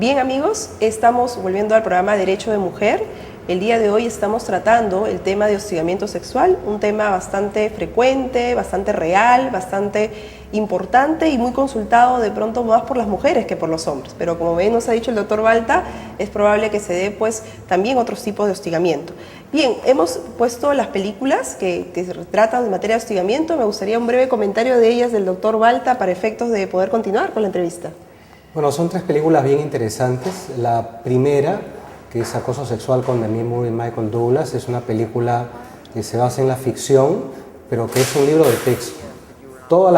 Bien amigos, estamos volviendo al programa Derecho de Mujer. El día de hoy estamos tratando el tema de hostigamiento sexual, un tema bastante frecuente, bastante real, bastante importante y muy consultado de pronto más por las mujeres que por los hombres. Pero como bien nos ha dicho el doctor Balta, es probable que se dé pues también otros tipos de hostigamiento. Bien, hemos puesto las películas que tratan de materia de hostigamiento. Me gustaría un breve comentario de ellas del doctor Balta para efectos de poder continuar con la entrevista. Bueno, son tres películas bien interesantes. La primera, que es Acoso Sexual con Demi Moore y Michael Douglas, es una película que se basa en la ficción, pero que es un libro de texto. Todos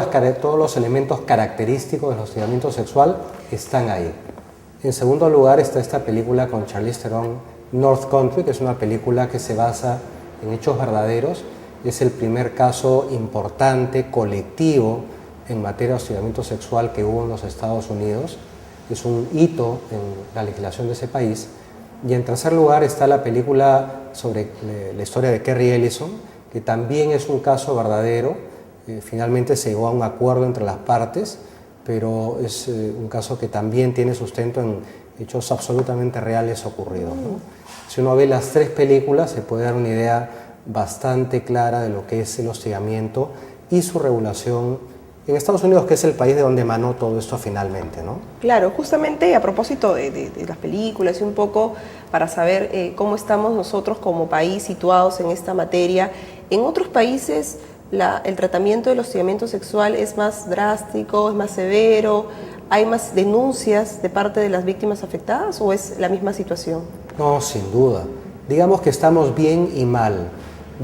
los elementos característicos del hostigamiento sexual están ahí. En segundo lugar está esta película con Charlize Theron, North Country, que es una película que se basa en hechos verdaderos. Es el primer caso importante, colectivo, en materia de hostigamiento sexual que hubo en los Estados Unidos. Es un hito en la legislación de ese país. Y en tercer lugar está la película sobre la historia de Kerry Ellison, que también es un caso verdadero. Finalmente se llegó a un acuerdo entre las partes, pero es un caso que también tiene sustento en hechos absolutamente reales ocurridos, ¿no? Si uno ve las tres películas se puede dar una idea bastante clara de lo que es el hostigamiento y su regulación en Estados Unidos, que es el país de donde emanó todo esto finalmente, ¿no? Claro, justamente a propósito de las películas y un poco para saber cómo estamos nosotros como país situados en esta materia. En otros países el tratamiento del hostigamiento sexual es más drástico, es más severo, ¿hay más denuncias de parte de las víctimas afectadas o es la misma situación? No, sin duda. Digamos que estamos bien y mal.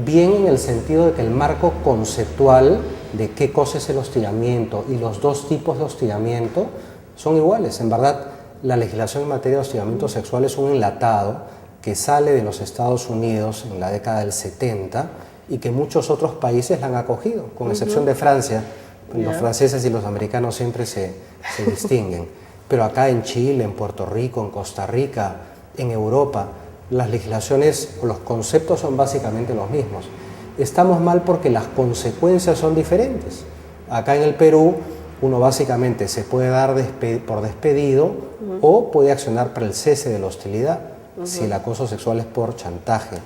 Bien en el sentido de que el marco conceptual de qué cosa es el hostigamiento y los dos tipos de hostigamiento son iguales. En verdad, la legislación en materia de hostigamiento sexual es un enlatado que sale de los Estados Unidos en la década del 70 y que muchos otros países la han acogido, con excepción de Francia. Los franceses y los americanos siempre se distinguen. Pero acá en Chile, en Puerto Rico, en Costa Rica, en Europa, las legislaciones o los conceptos son básicamente los mismos. Estamos mal porque las consecuencias son diferentes. Acá en el Perú, uno básicamente se puede dar por despedido o puede accionar para el cese de la hostilidad si el acoso sexual es por chantaje.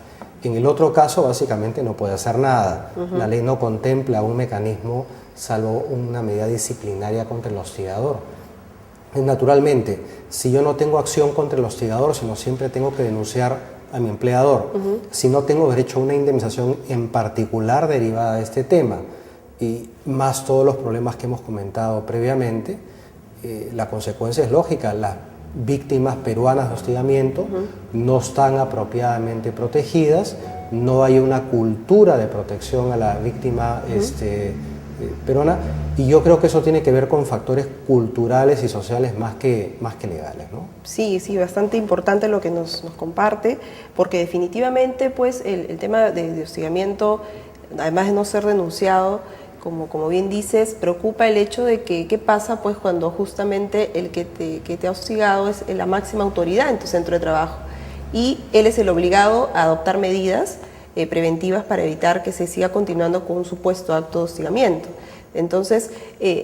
En el otro caso, básicamente no puede hacer nada. La ley no contempla un mecanismo salvo una medida disciplinaria contra el hostigador. Naturalmente, si yo no tengo acción contra el hostigador, sino siempre tengo que denunciar a mi empleador, si no tengo derecho a una indemnización en particular derivada de este tema, y más todos los problemas que hemos comentado previamente, la consecuencia es lógica. Las víctimas peruanas de hostigamiento no están apropiadamente protegidas, no hay una cultura de protección a la víctima peruana, y yo creo que eso tiene que ver con factores culturales y sociales más que legales, ¿no? Sí, bastante importante lo que nos comparte, porque definitivamente pues el tema de hostigamiento, además de no ser denunciado, como bien dices, preocupa el hecho de que qué pasa pues cuando justamente el que te ha hostigado es la máxima autoridad en tu centro de trabajo y él es el obligado a adoptar medidas preventivas para evitar que se siga continuando con un supuesto acto de hostigamiento. Entonces,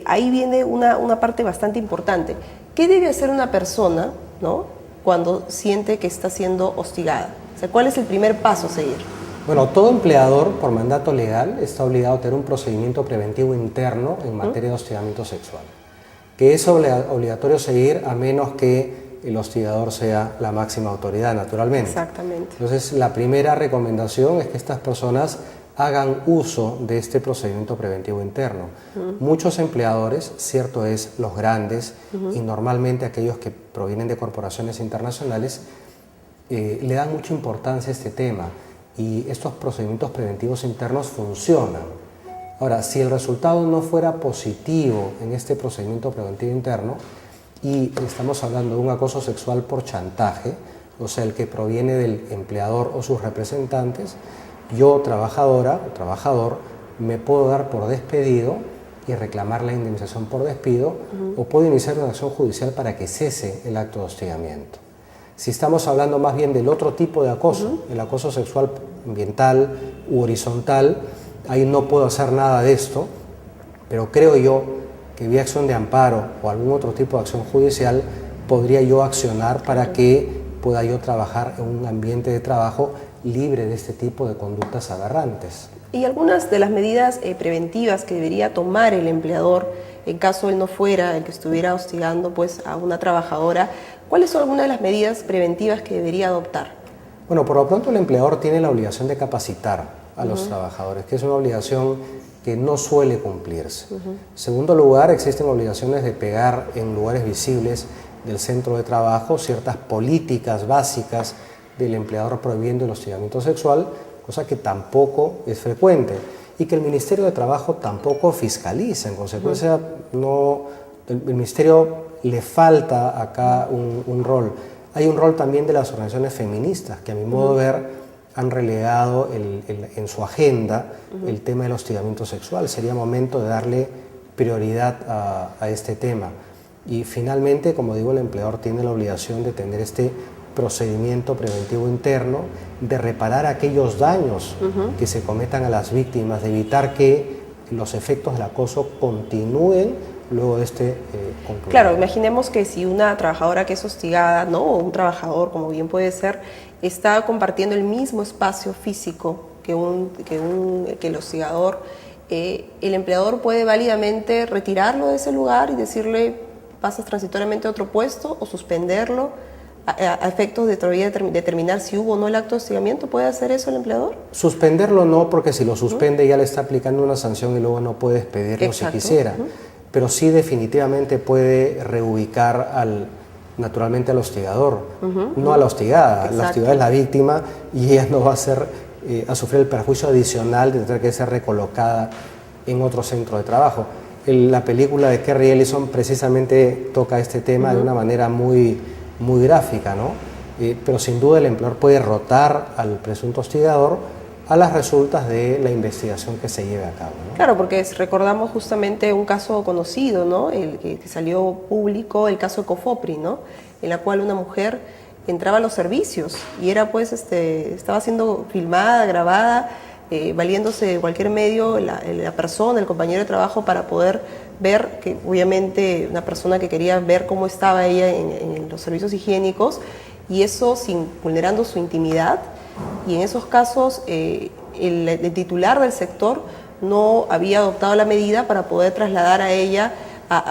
ahí viene una parte bastante importante. ¿Qué debe hacer una persona, ¿no?, cuando siente que está siendo hostigada? O sea, ¿cuál es el primer paso a seguir? Bueno, todo empleador, por mandato legal, está obligado a tener un procedimiento preventivo interno en materia de hostigamiento sexual, que es obligatorio seguir a menos que el hostigador sea la máxima autoridad, naturalmente. Exactamente. Entonces, la primera recomendación es que estas personas hagan uso de este procedimiento preventivo interno. Muchos empleadores, cierto es, los grandes y normalmente aquellos que provienen de corporaciones internacionales, le dan mucha importancia a este tema y estos procedimientos preventivos internos funcionan. Ahora, si el resultado no fuera positivo en este procedimiento preventivo interno, y estamos hablando de un acoso sexual por chantaje, o sea, el que proviene del empleador o sus representantes, yo, trabajadora o trabajador, me puedo dar por despedido y reclamar la indemnización por despido, o puedo iniciar una acción judicial para que cese el acto de hostigamiento. Si estamos hablando más bien del otro tipo de acoso, el acoso sexual ambiental u horizontal, ahí no puedo hacer nada de esto, pero creo yo que vía acción de amparo o algún otro tipo de acción judicial podría yo accionar para que pueda yo trabajar en un ambiente de trabajo libre de este tipo de conductas aberrantes. Y algunas de las medidas preventivas que debería tomar el empleador en caso él no fuera el que estuviera hostigando pues, a una trabajadora, ¿cuáles son algunas de las medidas preventivas que debería adoptar? Bueno, por lo pronto el empleador tiene la obligación de capacitar a los trabajadores, que es una obligación que no suele cumplirse. En segundo lugar, existen obligaciones de pegar en lugares visibles del centro de trabajo ciertas políticas básicas del empleador prohibiendo el hostigamiento sexual, cosa que tampoco es frecuente y que el Ministerio de Trabajo tampoco fiscaliza. En consecuencia, el Ministerio le falta acá un rol. Hay un rol también de las organizaciones feministas que a mi modo de ver han relegado en su agenda el tema del hostigamiento sexual. Sería momento de darle prioridad a este tema. Y finalmente, como digo, el empleador tiene la obligación de tener este procedimiento preventivo interno, de reparar aquellos daños que se cometan a las víctimas, de evitar que los efectos del acoso continúen luego de este concluir. Claro, imaginemos que si una trabajadora que es hostigada, ¿no? O un trabajador, como bien puede ser, está compartiendo el mismo espacio físico que el hostigador, el empleador puede válidamente retirarlo de ese lugar y decirle pasas transitoriamente a otro puesto o suspenderlo a efectos de todavía determinar si hubo o no el acto de hostigamiento. ¿Puede hacer eso el empleador? Suspenderlo no, porque si lo suspende ya le está aplicando una sanción y luego no puede despedirlo si quisiera. Pero sí definitivamente puede reubicar naturalmente al hostigador, no a la hostigada. La hostigada es la víctima y ella no va a sufrir el perjuicio adicional de tener que ser recolocada en otro centro de trabajo. La película de Kerry Ellison precisamente toca este tema de una manera muy gráfica, ¿no? Pero sin duda el empleador puede rotar al presunto hostigador a las resultas de la investigación que se lleve a cabo, ¿no? Claro, porque recordamos justamente un caso conocido, ¿no? El que salió público, el caso de Cofopri, ¿no? En la cual una mujer entraba a los servicios y era pues estaba siendo filmada, grabada, valiéndose de cualquier medio la persona, el compañero de trabajo, para poder ver que obviamente una persona que quería ver cómo estaba ella en los servicios higiénicos, y eso vulnerando su intimidad. Y en esos casos el titular del sector no había adoptado la medida para poder trasladar a ella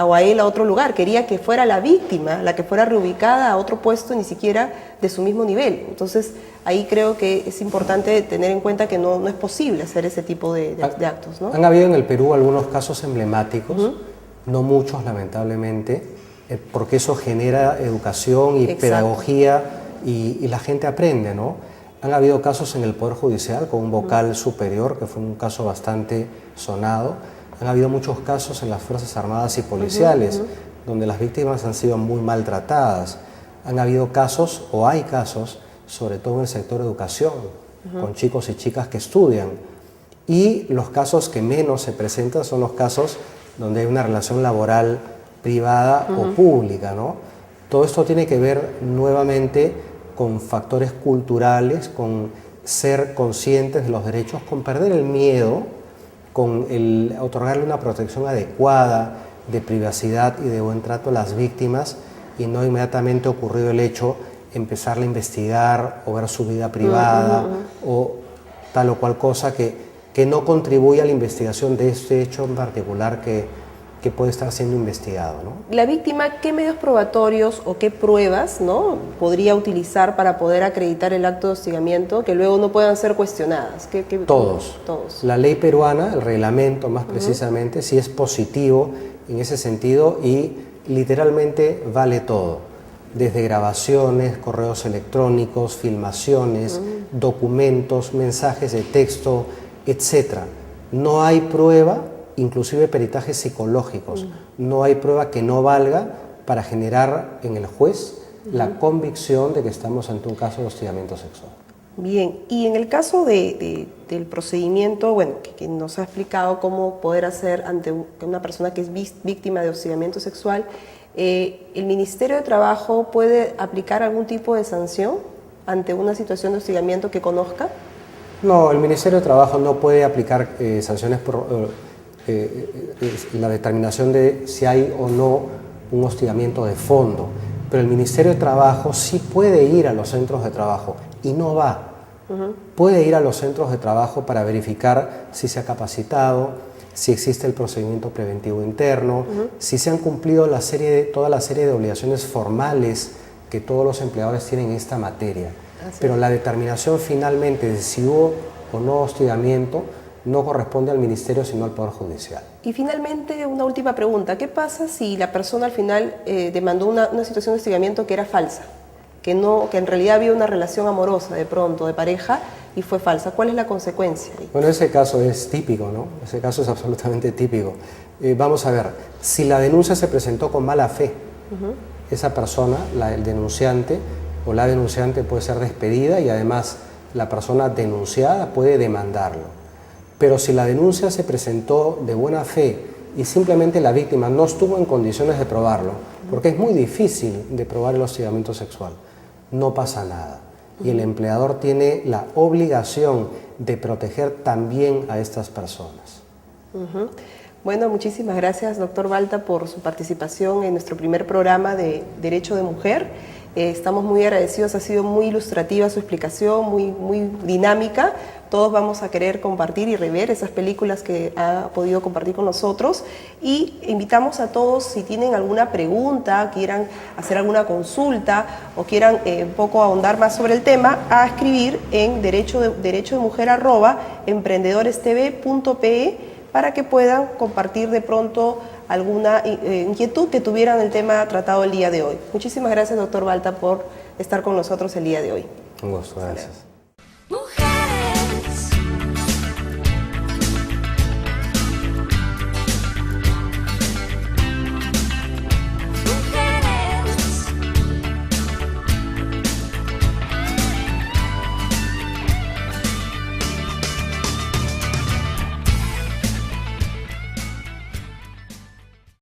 o a él a otro lugar. Quería que fuera la víctima la que fuera reubicada a otro puesto, ni siquiera de su mismo nivel. Entonces ahí creo que es importante tener en cuenta que no es posible hacer ese tipo de actos, ¿no? Han habido en el Perú algunos casos emblemáticos, no muchos lamentablemente, porque eso genera educación y pedagogía y la gente aprende, ¿no? Han habido casos en el Poder Judicial con un vocal superior, que fue un caso bastante sonado. Han habido muchos casos en las Fuerzas Armadas y Policiales, donde las víctimas han sido muy maltratadas. Han habido casos, o hay casos, sobre todo en el sector educación, con chicos y chicas que estudian. Y los casos que menos se presentan son los casos donde hay una relación laboral privada o pública, ¿no? Todo esto tiene que ver nuevamente con factores culturales, con ser conscientes de los derechos, con perder el miedo, con otorgarle una protección adecuada de privacidad y de buen trato a las víctimas, y no inmediatamente ocurrido el hecho empezarle a investigar o ver su vida privada o tal o cual cosa que no contribuye a la investigación de este hecho en particular que puede estar siendo investigado, ¿no? La víctima, ¿qué medios probatorios o qué pruebas, ¿no?, podría utilizar para poder acreditar el acto de hostigamiento que luego no puedan ser cuestionadas? Todos. La ley peruana, el reglamento más precisamente, sí es positivo en ese sentido y literalmente vale todo. Desde grabaciones, correos electrónicos, filmaciones, documentos, mensajes de texto, etc. No hay prueba, inclusive peritajes psicológicos, no hay prueba que no valga para generar en el juez la convicción de que estamos ante un caso de hostigamiento sexual. Bien, y en el caso del procedimiento, bueno, que nos ha explicado cómo poder hacer ante una persona que es víctima de hostigamiento sexual, ¿el Ministerio de Trabajo puede aplicar algún tipo de sanción ante una situación de hostigamiento que conozca? No, el Ministerio de Trabajo no puede aplicar sanciones por la determinación de si hay o no un hostigamiento de fondo. pero el Ministerio de Trabajo sí puede ir a los centros de trabajo y no va. Puede ir a los centros de trabajo para verificar si se ha capacitado, si existe el procedimiento preventivo interno, si se han cumplido toda la serie de obligaciones formales que todos los empleadores tienen en esta materia. Pero la determinación finalmente de si hubo o no hostigamiento no corresponde al Ministerio, sino al Poder Judicial. Y finalmente, una última pregunta. ¿Qué pasa si la persona al final demandó una situación de hostigamiento que era falsa? Que en realidad había una relación amorosa de pronto, de pareja, y fue falsa. ¿Cuál es la consecuencia? Bueno, ese caso es típico, ¿no? Ese caso es absolutamente típico. Vamos a ver, si la denuncia se presentó con mala fe, esa persona, el denunciante o la denunciante puede ser despedida y además la persona denunciada puede demandarlo. Pero si la denuncia se presentó de buena fe y simplemente la víctima no estuvo en condiciones de probarlo, porque es muy difícil de probar el hostigamiento sexual, no pasa nada. Y el empleador tiene la obligación de proteger también a estas personas. Bueno, muchísimas gracias, doctor Balta, por su participación en nuestro primer programa de Derecho de Mujer. Estamos muy agradecidos, ha sido muy ilustrativa su explicación, muy dinámica. Todos vamos a querer compartir y rever esas películas que ha podido compartir con nosotros, y invitamos a todos, si tienen alguna pregunta, quieran hacer alguna consulta o quieran un poco ahondar más sobre el tema, a escribir en derechodemujer@emprendedorestv.pe para que puedan compartir de pronto alguna inquietud que tuvieran en el tema tratado el día de hoy. Muchísimas gracias, doctor Balta, por estar con nosotros el día de hoy. Un gusto, gracias.